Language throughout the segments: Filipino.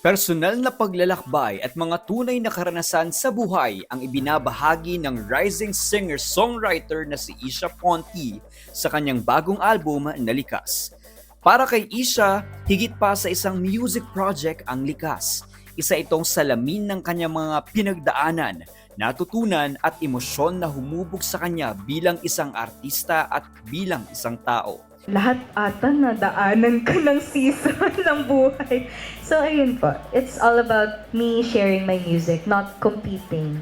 Personal na paglalakbay at mga tunay na karanasan sa buhay ang ibinabahagi ng rising singer-songwriter na si Isha Ponti sa kanyang bagong album na Likas. Para kay Isha, higit pa sa isang music project ang Likas. Isa itong salamin ng kanyang mga pinagdaanan, natutunan at emosyon na humubog sa kanya bilang isang artista at bilang isang tao. Lahat ata nadaanan ko ng season ng buhay. So ayun po, it's all about me sharing my music, not competing.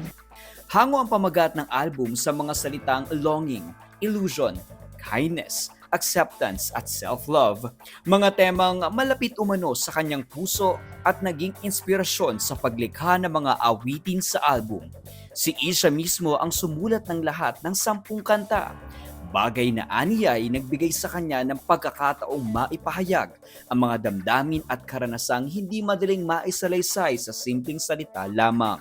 Hango ang pamagat ng album sa mga salitang longing, illusion, kindness, acceptance at self-love. Mga temang malapit umano sa kanyang puso at naging inspirasyon sa paglikha ng mga awitin sa album. Si Isha mismo ang sumulat ng lahat ng 10 kanta. Bagay na aniya ay nagbigay sa kanya ng pagkakataong maipahayag ang mga damdamin at karanasang hindi madaling maisalaysay sa simpleng salita lamang.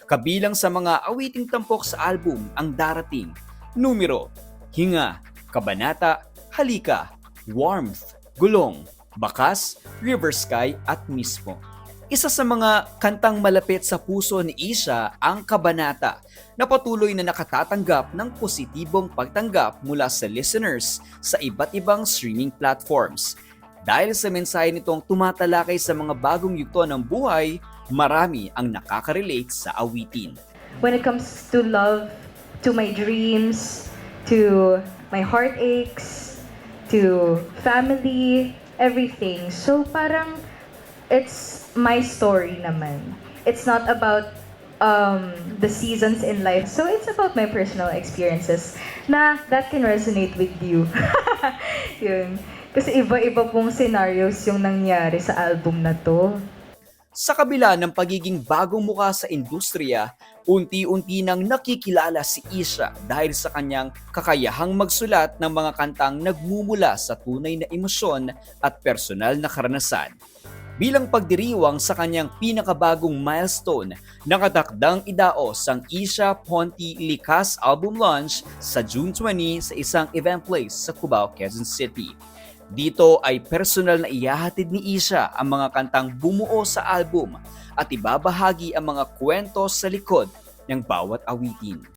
Kabilang sa mga awiting tampok sa album ang darating, Numero, Hinga, Kabanata, Halika, Warmth, Gulong, Bakas, River Sky at Mismo. Isa sa mga kantang malapit sa puso ni Isha ang Kabanata na patuloy na nakatatanggap ng positibong pagtanggap mula sa listeners sa iba't ibang streaming platforms. Dahil sa mensahe nitong tumatalakay sa mga bagong yugto ng buhay, marami ang nakaka-relate sa awitin. When it comes to love, to my dreams, to my heartaches, to family, everything. So parang it's my story naman. It's not about the seasons in life. So it's about my personal experiences na that can resonate with you. Yun. Kasi iba-iba pong scenarios yung nangyari sa album na to. Sa kabila ng pagiging bagong muka sa industriya, unti-unti nang nakikilala si Isha dahil sa kanyang kakayahang magsulat ng mga kantang nagmumula sa tunay na emosyon at personal na karanasan. Bilang pagdiriwang sa kanyang pinakabagong milestone, nakatakdang idaos ang Isha Ponti Likas album launch sa June 20 sa isang event place sa Cubao, Quezon City. Dito ay personal na ihahatid ni Isha ang mga kantang bumuo sa album at ibabahagi ang mga kwento sa likod ng bawat awitin.